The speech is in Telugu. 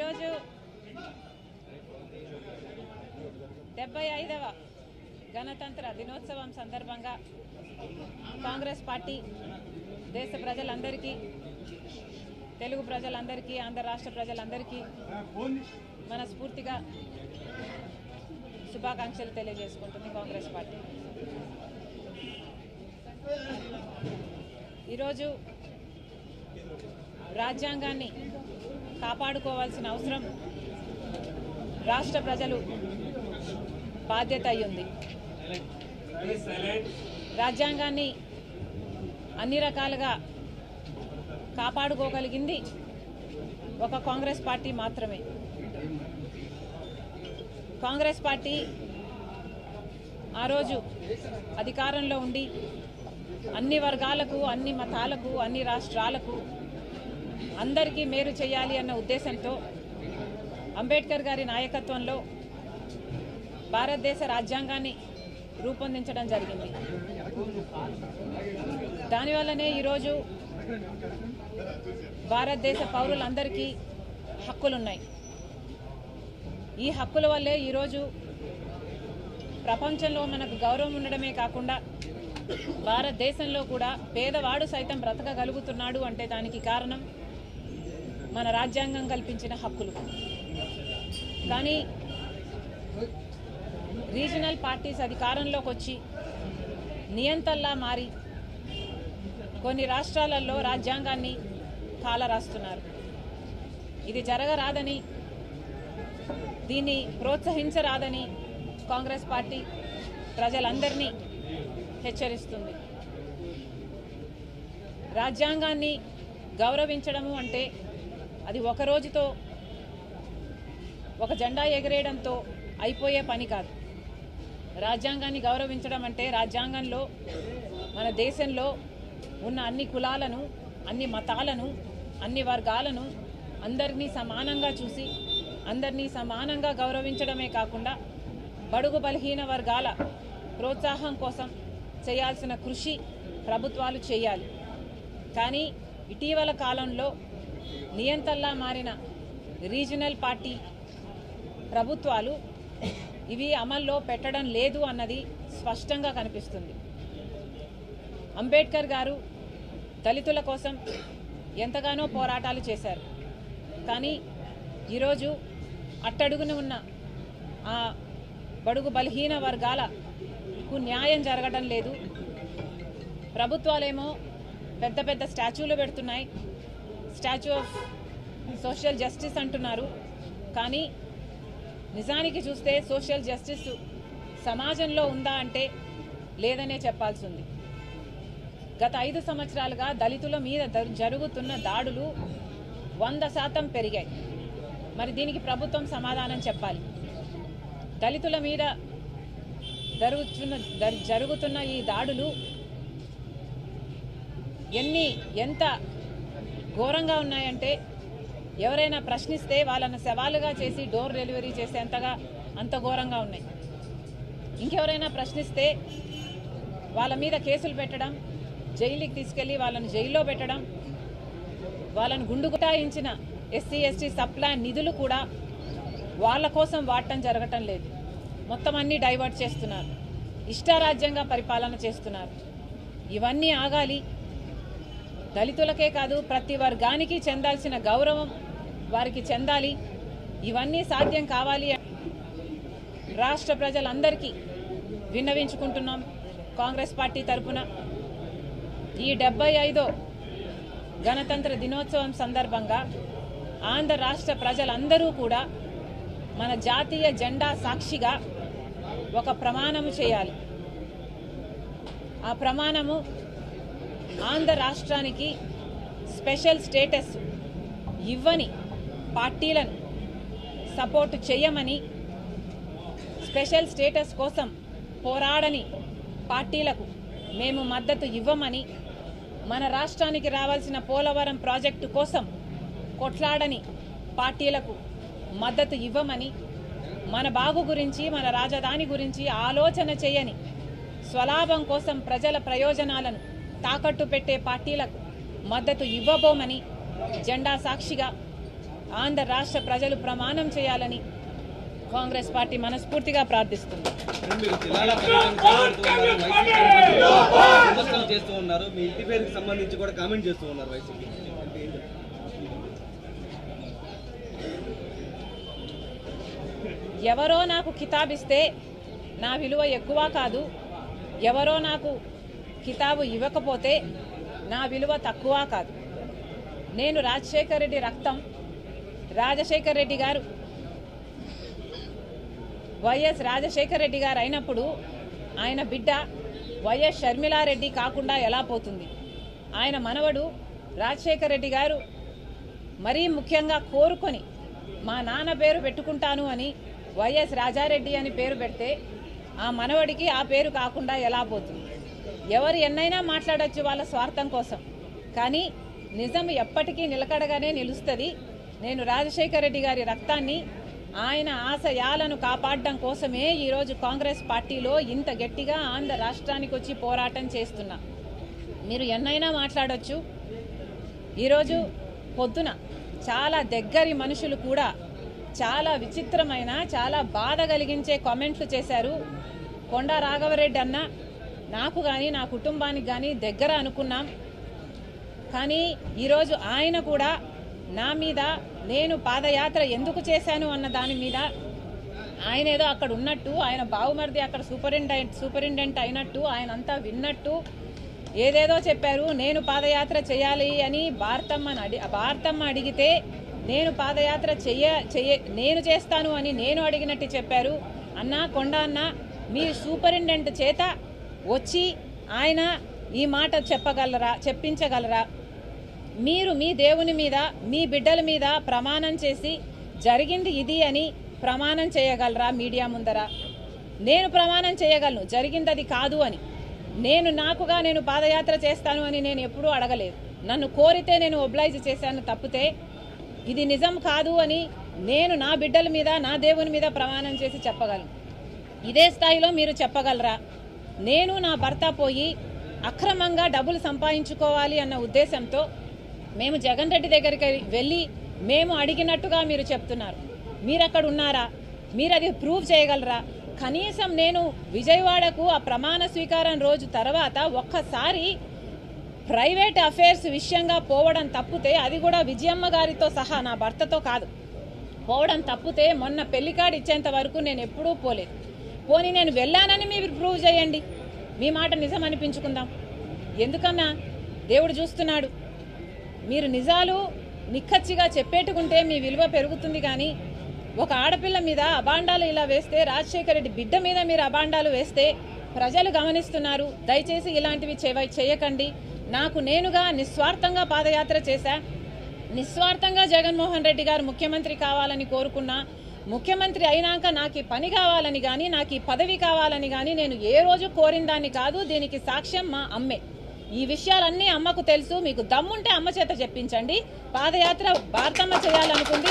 ఈరోజు 75వ గణతంత్ర దినోత్సవం సందర్భంగా కాంగ్రెస్ పార్టీ దేశ ప్రజలందరికీ, తెలుగు ప్రజలందరికీ, ఆంధ్ర రాష్ట్ర ప్రజలందరికీ మనస్ఫూర్తిగా శుభాకాంక్షలు తెలియజేసుకుంటుంది కాంగ్రెస్ పార్టీ. ఈరోజు రాజ్యాంగాన్ని కాపాడుకోవాల్సిన అవసరం రాష్ట్ర ప్రజలు బాధ్యత అయ్యింది. రాజ్యాంగాన్ని అన్ని రకాలుగా కాపాడుకోగలిగింది ఒక కాంగ్రెస్ పార్టీ మాత్రమే. కాంగ్రెస్ పార్టీ ఆ రోజు అధికారంలో ఉండి అన్ని వర్గాలకు, అన్ని మతాలకు, అన్ని రాష్ట్రాలకు అందరికీ మేలు చేయాలి అన్న ఉద్దేశంతో అంబేద్కర్ గారి నాయకత్వంలో భారతదేశ రాజ్యాంగాన్ని రూపొందించడం జరిగింది. దానివల్లనే ఈరోజు భారతదేశ పౌరులందరికీ హక్కులున్నాయి. ఈ హక్కుల వల్లే ఈరోజు ప్రపంచంలో మనకు గౌరవం ఉండడమే కాకుండా భారతదేశంలో కూడా పేదవాడు సైతం బ్రతకగలుగుతున్నాడు అంటే దానికి కారణం మన రాజ్యాంగం కల్పించిన హక్కులు. కానీ రీజనల్ పార్టీస్ అధికారంలోకి వచ్చి నియంతల్లా మారి కొన్ని రాష్ట్రాలలో రాజ్యాంగాన్ని కాలరాస్తున్నారు. ఇది జరగరాదని, దీన్ని ప్రోత్సహించరాదని కాంగ్రెస్ పార్టీ ప్రజలందరినీ హెచ్చరిస్తుంది. రాజ్యాంగాన్ని గౌరవించడము అంటే అది ఒక రోజుతో, ఒక జెండా ఎగరేయడంతో అయిపోయే పని కాదు. రాజ్యాంగాన్ని గౌరవించడం అంటే రాజ్యాంగంలో మన దేశంలో ఉన్న అన్ని కులాలను, అన్ని మతాలను, అన్ని వర్గాలను అందరినీ సమానంగా చూసి అందరినీ సమానంగా గౌరవించడమే కాకుండా బడుగు బలహీన వర్గాల ప్రోత్సాహం కోసం చేయాల్సిన కృషి ప్రభుత్వాలు చేయాలి. కానీ ఇటీవల కాలంలో నియంతల్లా మారిన రీజనల్ పార్టీ ప్రభుత్వాలు ఇవి అమల్లో పెట్టడం లేదు అన్నది స్పష్టంగా కనిపిస్తుంది. అంబేద్కర్ గారు దళితుల కోసం ఎంతగానో పోరాటాలు చేశారు. కానీ ఈరోజు అట్టడుగున ఉన్న ఆ బడుగు బలహీన వర్గాలకు న్యాయం జరగడం లేదు. ప్రభుత్వాలేమో పెద్ద పెద్ద స్టాచ్యూలు పెడుతున్నాయి, స్టాచ్యూ ఆఫ్ సోషల్ జస్టిస్ అంటున్నారు. కానీ నిజానికి చూస్తే సోషల్ జస్టిస్ సమాజంలో ఉందా అంటే లేదనే చెప్పాల్సి ఉంది. గత 5 సంవత్సరాలుగా దళితుల మీద జరుగుతున్న దాడులు 100% పెరిగాయి. మరి దీనికి ప్రభుత్వం సమాధానం చెప్పాలి. దళితుల మీద జరుగుతున్న ఈ దాడులు ఎంత ఘోరంగా ఉన్నాయంటే ఎవరైనా ప్రశ్నిస్తే వాళ్ళను సవాలుగా చేసి డోర్ డెలివరీ చేసేంతగా అంత ఘోరంగా ఉన్నాయి. ఇంకెవరైనా ప్రశ్నిస్తే వాళ్ళ మీద కేసులు పెట్టడం, జైలుకి తీసుకెళ్లి వాళ్ళను జైల్లో పెట్టడం, వాళ్ళను గుండుగుటాయించిన ఎస్సీ ఎస్టీ సప్లాన్ నిధులు కూడా వాళ్ళ కోసం వాడటం జరగటం లేదు. మొత్తం అన్నీ డైవర్ట్ చేస్తున్నారు, ఇష్టారాజ్యంగా పరిపాలన చేస్తున్నారు. ఇవన్నీ ఆగాలి. దళితులకే కాదు ప్రతి వర్గానికి చెందాల్సిన గౌరవం వారికి చెందాలి. ఇవన్నీ సాధ్యం కావాలి. రాష్ట్ర ప్రజలందరికీ విన్నవించుకుంటున్నాం కాంగ్రెస్ పార్టీ తరఫున. ఈ 75వ గణతంత్ర దినోత్సవం సందర్భంగా ఆంధ్ర రాష్ట్ర ప్రజలందరూ కూడా మన జాతీయ జెండా సాక్షిగా ఒక ప్రమాణము చేయాలి. ఆ ప్రమాణము ఆంధ్ర రాష్ట్రానికి స్పెషల్ స్టేటస్ ఇవ్వని పార్టీలను సపోర్టు చేయమని, స్పెషల్ స్టేటస్ కోసం పోరాడని పార్టీలకు మేము మద్దతు ఇవ్వమని, మన రాష్ట్రానికి రావాల్సిన పోలవరం ప్రాజెక్టు కోసం కొట్లాడని పార్టీలకు మద్దతు ఇవ్వమని, మన బాగు గురించి, మన రాజధాని గురించి ఆలోచన చేయని, స్వలాభం కోసం ప్రజల ప్రయోజనాలను తాకట్టు పెట్టే పార్టీలకు మద్దతు ఇవ్వబోమని జెండా సాక్షిగా ఆంధ్ర రాష్ట్ర ప్రజలు ప్రమాణం చేయాలని కాంగ్రెస్ పార్టీ మనస్ఫూర్తిగా ప్రార్థిస్తుంది. ఎవరో నాకు కితాబిస్తే నా విలువ ఎక్కువ కాదు, ఎవరో నాకు కితాబు ఇవ్వకపోతే నా విలువ తక్కువ కాదు. నేను రాజశేఖర రెడ్డి రక్తం. రాజశేఖర రెడ్డి గారు వైఎస్ రాజశేఖర రెడ్డి గారు అయినప్పుడు ఆయన బిడ్డ వైఎస్ షర్మిలారెడ్డి కాకుండా ఎలా పోతుంది? ఆయన మనవడు రాజశేఖర రెడ్డి గారు మరీ ముఖ్యంగా కోరుకొని మా నాన్న పేరు పెట్టుకుంటాను అని వైఎస్ రాజారెడ్డి అని పేరు పెడితే ఆ మనవడికి ఆ పేరు కాకుండా ఎలా పోతుంది? ఎవరు ఎన్నైనా మాట్లాడచ్చు వాళ్ళ స్వార్థం కోసం, కానీ నిజం ఎప్పటికీ నిలకడగానే నిలుస్తుంది. నేను రాజశేఖర రెడ్డి గారి రక్తాన్ని, ఆయన ఆశయాలను కాపాడడం కోసమే ఈరోజు కాంగ్రెస్ పార్టీలో ఇంత గట్టిగా ఆంధ్ర రాష్ట్రానికి వచ్చి పోరాటం చేస్తున్నా. మీరు ఎన్నైనా మాట్లాడొచ్చు. ఈరోజు పొద్దున చాలా దగ్గరి మనుషులు కూడా చాలా విచిత్రమైన, చాలా బాధ కలిగించే కామెంట్లు చేశారు. కొండా రాఘవరెడ్డి అన్న నాకు కానీ నా కుటుంబానికి కానీ దగ్గర అనుకున్నాం, కానీ ఈరోజు ఆయన కూడా నా మీద నేను పాదయాత్ర ఎందుకు చేశాను అన్న దాని మీద ఆయన ఏదో అక్కడ ఉన్నట్టు, ఆయన బావుమరిది అక్కడ సూపరింటెండెంట్ అయినట్టు, ఆయన అంతా విన్నట్టు ఏదేదో చెప్పారు. నేను పాదయాత్ర చేయాలి అని భారతమ్మ అడిగితే నేను పాదయాత్ర నేను చేస్తాను అని నేను అడిగినట్టు చెప్పారు. అన్న కొండ అన్న, మీ సూపరింటెండెంట్ చేత వచ్చి ఆయన ఈ మాట చెప్పించగలరా? మీరు మీ దేవుని మీద, మీ బిడ్డల మీద ప్రమాణం చేసి జరిగింది ఇది అని ప్రమాణం చేయగలరా మీడియా ముందర? నేను ప్రమాణం చేయగలను జరిగింది అది కాదు అని. నేను పాదయాత్ర చేస్తాను అని నేను ఎప్పుడూ అడగలేదు. నన్ను కోరితే నేను ఒబ్లైజ్ చేశాను తప్పితే ఇది నిజం కాదు అని నేను నా బిడ్డల మీద, నా దేవుని మీద ప్రమాణం చేసి చెప్పగలను. ఇదే స్థాయిలో మీరు చెప్పగలరా? నేను నా భర్త పోయి అక్రమంగా డబ్బులు సంపాదించుకోవాలి అన్న ఉద్దేశంతో మేము జగన్ రెడ్డి దగ్గరికి వెళ్ళి మేము అడిగినట్టుగా మీరు చెప్తున్నారు. మీరు అక్కడ ఉన్నారా? మీరు అది ప్రూవ్ చేయగలరా? కనీసం నేను విజయవాడకు ఆ ప్రమాణ స్వీకారం రోజు తర్వాత ఒక్కసారి ప్రైవేట్ అఫైర్స్ విషయంగా పోవడం తప్పితే, అది కూడా విజయమ్మ గారితో సహా నా భర్తతో కాదు పోవడం తప్పితే, మొన్న పెళ్లి కార్డు ఇచ్చేంత వరకు నేను ఎప్పుడూ పోలేదు. పోనీ నేను వెళ్ళానని మీరు ప్రూవ్ చేయండి, మీ మాట నిజం అనిపించుకుందాం. ఎందుకన్నా దేవుడు చూస్తున్నాడు. మీరు నిజాలు నిక్కచ్చిగా చెప్పేట్టుకుంటే మీ విలువ పెరుగుతుంది. కానీ ఒక ఆడపిల్ల మీద అబాండాలు ఇలా వేస్తే, రాజశేఖర రెడ్డి బిడ్డ మీద మీరు అబాండాలు వేస్తే ప్రజలు గమనిస్తున్నారు. దయచేసి ఇలాంటివి చేయకండి. నాకు నేనుగా నిస్వార్థంగా పాదయాత్ర చేశా. నిస్వార్థంగా జగన్మోహన్ రెడ్డి గారు ముఖ్యమంత్రి కావాలని కోరుకున్నా. ముఖ్యమంత్రి అయినాక నాకు ఈ పని కావాలని కానీ, నాకు ఈ పదవి కావాలని కానీ నేను ఏ రోజు కోరిన దాన్ని కాదు. దీనికి సాక్ష్యం మా అమ్మే. ఈ విషయాలన్నీ అమ్మకు తెలుసు. మీకు దమ్ముంటే అమ్మ చేత చెప్పించండి. పాదయాత్ర భారతమ్మ చేయాలనుకుంది.